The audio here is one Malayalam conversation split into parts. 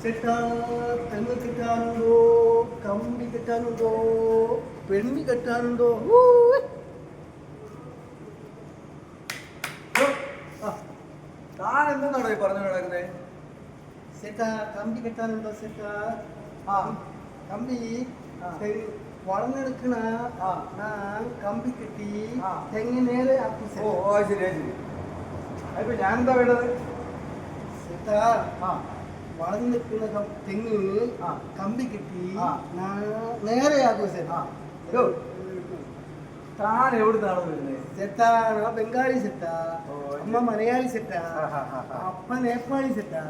ചേട്ടാ തെങ്ങ് കെട്ടാനുണ്ടോ, കമ്പി കെട്ടാനുണ്ടോ, പെണ്ണി കെട്ടാനുണ്ടോ? താൻ എന്തെന്നാണോ ഈ പറഞ്ഞു കിടക്കുന്നേ? ചേട്ടാ കമ്പി കെട്ടാനുണ്ടോ ചേട്ടാ? കമ്പി വളർന്നെടുക്കണ ഞാൻ കമ്പി കെട്ടി തെങ്ങ് നേരെ ആക്കി. ഓ ശരി ശരി. അതിപ്പോ ഞാനെന്താ വേണ്ടത്? ചേട്ടാ വളർന്നു നിൽക്കുന്ന തെങ്ങ് കമ്പി കെട്ടി നേരെ ആക്കും ചേട്ടാ. താൻ എവിടുന്നാണോ വരുന്നത്? ചേട്ടാ ബംഗാളി സെറ്റാ, അമ്മ മലയാളി സെറ്റാ, അപ്പ നേപ്പാളി സെറ്റാ.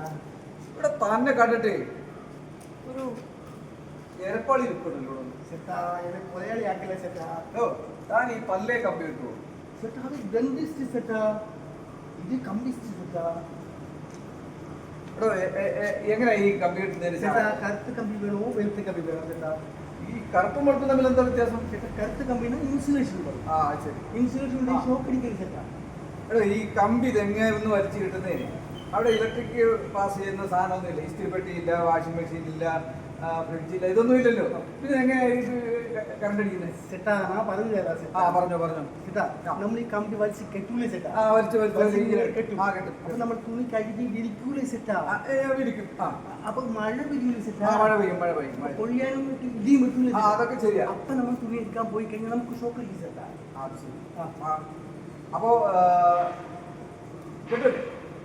ഇവിടെ തന്നെ കണ്ടിട്ട് ഒരു എരപ്പാളി ഇരിപ്പുണ്ടല്ലോ സെറ്റാ. മലയാളി ആക്കില്ല സെറ്റാ. താൻ ഈ പല്ലേ കമ്പി കിട്ടുമോ? സെറ്റാ അത് ഡെന്റിസ്റ്റ് സെറ്റാ, ഇത് കമ്പിസ്റ്റ് സെറ്റാ. എങ്ങനെയാ ഈ കമ്പി കിട്ടുന്നതിന്? ചേട്ടാ കറുത്ത കമ്പി വേണോ വെളുത്ത കമ്പി വേണോ ചേട്ടാ? ഈ കറുപ്പും വെളുപ്പും തമ്മിൽ എന്താ വ്യത്യാസം? ചേട്ടാ കറുത്ത കമ്പിന് ഇൻസുലേഷൻ ഉണ്ട്. ശരി. ഇൻസുലേഷൻ ഉണ്ട്, ഷോക്ക് അടിക്കരുത് ചേട്ടാ. ഈ കമ്പി തെങ്ങേന്ന് വലിച്ചു കിട്ടുന്നതിന് അവിടെ ഇലക്ട്രിക് പാസ് ചെയ്യുന്ന സാധനമൊന്നുമില്ല. ഇസ്തിരിപ്പെട്ടിയില്ല, വാഷിംഗ് മെഷീൻ ഇല്ല, ഫ്രിഡ്ജില്ല, ഇതൊന്നും ഇല്ലല്ലോ. പിന്നെ എങ്ങനെയാ കറണ്ട് അടിക്കുന്നത്? ചേട്ടാ ഞാൻ പറഞ്ഞു തരാം ചേട്ടാ. പറഞ്ഞു ചേട്ടാ നമ്മൾ ഈ കമ്പി വലിച്ച് കെട്ടൂലേ ചേട്ടാ? കെട്ടും. അപ്പൊ നമ്മൾ തുണി കഴുകി വിരിക്കൂലേ ചേട്ടാ? വിരിക്കും. അപ്പൊ മഴ പെയ്യൂലേ ചേട്ടാ? മഴ പെയ്യും. പൊഴിയാനും ഇടിയും വെട്ടൂലേ? അതൊക്കെ ശരിയാ. അപ്പൊ നമ്മൾ തുണി എടുക്കാൻ പോയി കഴിഞ്ഞാൽ നമുക്ക് ഷോക്ക് അടിക്കും ചേട്ടാ. അപ്പോ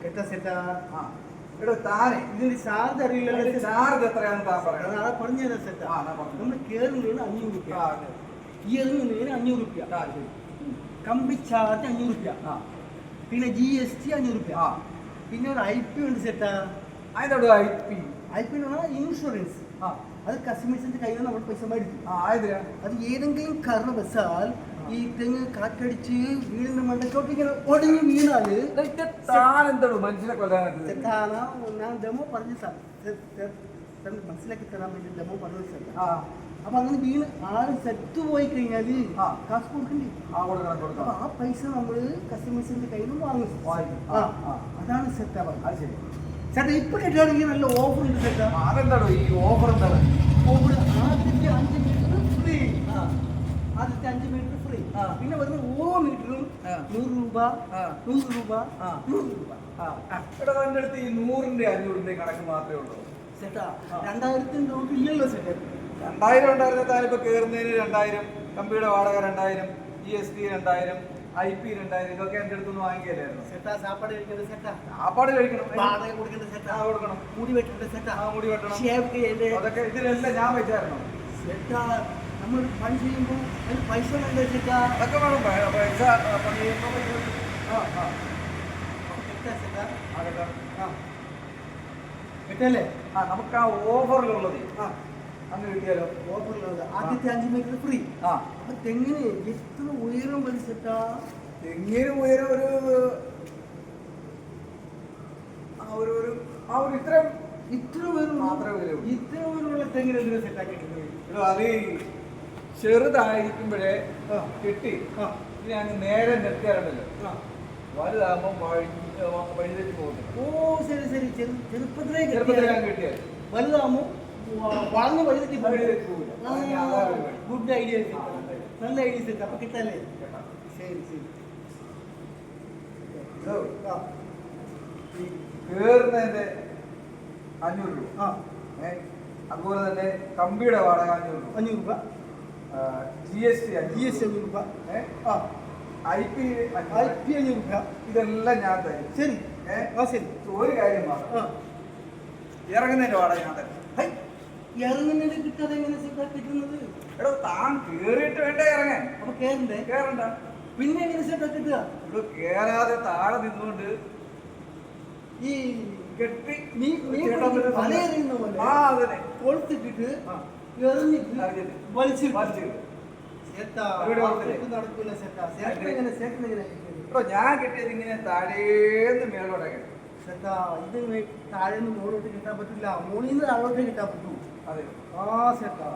കേട്ടാ ചേട്ടാ? താനെ ഇതിന് ചാർജ് അറിയില്ലല്ലോ. ചാർജ് എത്രയാണെന്ന് താൻ പറയാം. നാളെ പറഞ്ഞു തരാം ചേട്ടാ. നമ്മൾ കയറുന്നതിന് 500 രൂപ, ഇറങ്ങുന്നതിന് 500 രൂപ, കമ്പി ചാർജ് 500 രൂപ, പിന്നെ GST 500 രൂപ, പിന്നെ ഒരു IP ഉണ്ട് ചേട്ടാ. അതിനോട് IP ഇൻഷുറൻസ്. അത് കസ്റ്റമേഴ്സിന്റെ കയ്യിൽ നിന്ന് നമ്മൾ പൈസ മേടിക്കും. അത് ഏതെങ്കിലും കാരണവശാൽ ഈ തെങ്ങ് കാറ്റടിച്ച് വീടിന്റെ മണ്ടക്കോട്ട് ഇങ്ങനെ ഒടിഞ്ഞ് വീണാല് മനുഷ്യനെ കൊല്ലാനായിട്ട് ഞാൻ ഡെമോ പറഞ്ഞു മനസ്സിലാക്കി തരാൻ വേണ്ടി ഡെമോ പറഞ്ഞു സാർ. അപ്പൊ അങ്ങനെ വീണ് ആള് സെറ്റ് പോയി കഴിഞ്ഞാല് കാശ് കൊടുക്കണ്ടേ? അപ്പൊ ആ പൈസ നമ്മള് കസ്റ്റമേഴ്സിന്റെ കയ്യിൽ നിന്ന് വാങ്ങും. അതാണ് സെറ്റാ പറഞ്ഞത്. ചേട്ടാ ഇപ്പൊ കേട്ടാണെങ്കിൽ നല്ല ഓഫർ ഉണ്ട് ചേട്ടാ. അതെന്താണോ ഈ ഓഫർ? എന്താണ് ഓഫർ? ആദ്യത്തെ 5 മീറ്റർ ഫ്രീ. ആദ്യത്തെ 5 മീറ്റർ ഫ്രീ. പിന്നെ വരുന്ന ഓരോ മീറ്ററും 100 രൂപ, 100 രൂപ, 100 രൂപ. എന്റെ അടുത്ത് ഈ 100ന്റെ 500ന്റെ കണക്ക് മാത്രമേ ഉള്ളൂ ചേട്ടാ. 2000 രൂപ ഇല്ലല്ലോ ചേട്ടാ. 2000 ഉണ്ടായിരുന്ന താനിപ്പോ കയറുന്നതിന് 2000, കമ്പിയുടെ വാടക 2000, GST 2000, IP 2000, ഇതൊക്കെ എന്റെ അടുത്തൊന്നും വാങ്ങിക്കലായിരുന്നു ചേട്ടാ. സാപ്പാട് കഴിക്കേണ്ട ചേട്ടാ. സാപ്പാട് കഴിക്കണം, വാടക കൊടുക്കേണ്ട ചേട്ടാ. കൊടുക്കണം. മുടി വെട്ടേണ്ട ചേട്ടാ. മുടി വെട്ടണം. അതൊക്കെ ഇതിലെല്ലാം ഞാൻ വെച്ചായിരുന്നു ചേട്ടാ. നമ്മൾ പണി ചെയ്യുമ്പോൾ അതിന് പൈസ വേണ്ട ചേട്ടാ. അതൊക്കെ വേണം. പൈസ പണി ചെയ്യുമ്പോൾ കേട്ടല്ലേ? നമുക്ക് ആ ഓഫറിലുള്ളത് അങ്ങ് കിട്ടിയാലോ? ഓഫറിലുള്ളത് ആദ്യത്തെ 5 മീറ്റർ ഫ്രീ. അപ്പൊ തെങ്ങിന് എത്ര ഉയരം വരും ചേട്ടാ? തെങ്ങിന് ഉയരം ഒരു ഇത്ര ഉയരം മാത്രമേ വരൂ. ഇത്ര ഉയരമുള്ള തെങ്ങിന് എന്തിനാ സെറ്റാക്കിയിട്ടുണ്ട്? അത് ചെറുതായിരിക്കുമ്പോഴേ കെട്ടി ഇനി അങ്ങ് നേരെ നിർത്തിയാലുണ്ടല്ലോ വലുതാകുമ്പോ വഴിതെറ്റി പോകുന്നു. ഓ ശരി ശരി. ചെറുപ്പത്തിലേ കിട്ടിയാൽ വലുതാകുമ്പോ വളർന്ന് വഴിതെറ്റി പോകില്ല. Good idea. നല്ല ഐഡിയ സെറ്റ്. അപ്പൊ കിട്ടല്ലേ? ശരി ശരി. കേറുന്നതിന്റെ 500 രൂപ. അതുപോലെ തന്നെ കമ്പിയുടെ വാടക 500 രൂപ, GST 500 രൂപ, IP 500 രൂപ. ഇതെല്ലാം ഞാൻ തരും. ശരി ശരി. ഒരു കാര്യം മാത്രം, ഇറങ്ങുന്നതിന്റെ വാടക ഞാൻ തരും. ഇറങ്ങുന്നതിന് കിട്ടാതെ എങ്ങനെ കിട്ടുന്നത്? എടോ താൻ കേറിയിട്ട് വേണ്ട ഇറങ്ങാൻ. അപ്പൊ കേറണ്ട. പിന്നെ എങ്ങനെ സെറ്റാ കിട്ടുക? ഇവിടെ കേറാതെ താഴെ നിന്നുകൊണ്ട് ഈ കെട്ടി തലയെറിയുന്ന പോലെ കൊളുത്തിട്ടിട്ട് എറിഞ്ഞിട്ട് വലിച്ചു നടക്കൂല സെറ്റാ. ഞാൻ കിട്ടിയത് ഇങ്ങനെ താഴേന്ന് മേലോട്ടൊക്കെ സെറ്റാ. ഇത് താഴേന്ന് മുകളിലോട്ട് കിട്ടാൻ പറ്റില്ല, മുകളിൽ നിന്ന് താഴോട്ടേ കിട്ടാൻ പറ്റൂ. അതെ സെറ്റാ.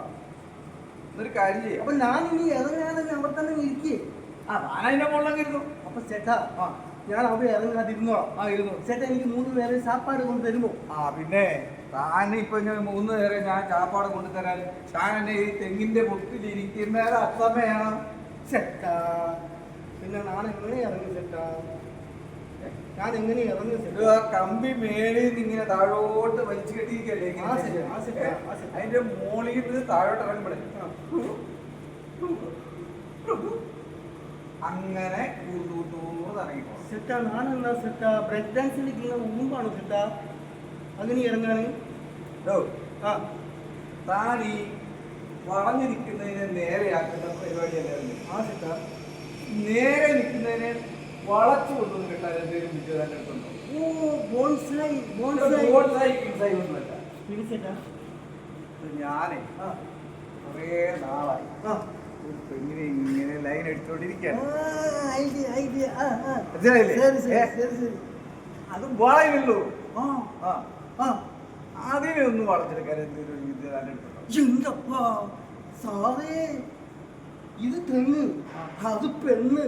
എന്നൊരു കാര്യം ചെയ്യാം. അപ്പൊ ഞാൻ ഇനി ഇറങ്ങാതെ അവിടെ തന്നെ ഇരിക്കേ. ഞാനതിന്റെ മുകളിലൊക്കെ ഇരുന്നു. അപ്പൊ ചേട്ടാ ഞാൻ അവിടെ ഇറങ്ങാതിരുന്നോ ഇരുന്നു. ചേട്ടാ എനിക്ക് 3 നേരം സാപ്പാട് കൊണ്ട് തരുമോ? പിന്നെ താൻ ഇപ്പൊ ഞാൻ 3 നേരം ഞാൻ ചാപ്പാട് കൊണ്ടുതരാൻ താൻ എന്നെ ഈ തെങ്ങിന്റെ പൊട്ടിലിരിക്കുന്ന അത്തമ്മയാണ്. ചേട്ടാ പിന്നെ ഞാൻ എങ്ങനെ ഇറങ്ങി ചേട്ടാ? ഞാൻ എങ്ങനെ ഇറങ്ങി ചേട്ടാ? കമ്പി മേളിൽ നിന്ന് ഇങ്ങനെ താഴോട്ട് വലിച്ചു കെട്ടിയിരിക്കല്ലേ അതിന്റെ മോളിൽ നിന്ന് താഴോട്ട് ഇറങ്ങുമ്പോഴേ അങ്ങനെ ഇറങ്ങിപ്പോ സെറ്റാ ഞാനെന്താ സെറ്റാ ബ്രേക്ക് ഡാൻസിലേക്ക് മുമ്പാണോ സെറ്റാ അങ്ങനെ ഇറങ്ങാണ്? താൻ ഈ വളഞ്ഞു നിൽക്കുന്നതിനെ നേരെയാക്കുന്ന പരിപാടിയല്ലായിരുന്നു. സെറ്റാ നേരെ നിൽക്കുന്നതിനെ വളച്ചു കൊണ്ടൊന്നും കിട്ടാൻ എന്തെങ്കിലും വിദ്യ തന്നെ എടുത്തുണ്ടോ? ഞാനേ കുറേ നാളായി ഒരു പെണ്ണിനെ ഇങ്ങനെ ലൈൻ എടുത്തോണ്ടിരിക്കുകയാണ്. അത് വളയുള്ളൂ. അതിനെ ഒന്ന് വളച്ചെടുക്കാൻ എന്തെങ്കിലും വിദ്യ തന്നെ എടുത്തുണ്ടോ? സാറേ ഇത് തെങ്ങ് അത് പെണ്ണ്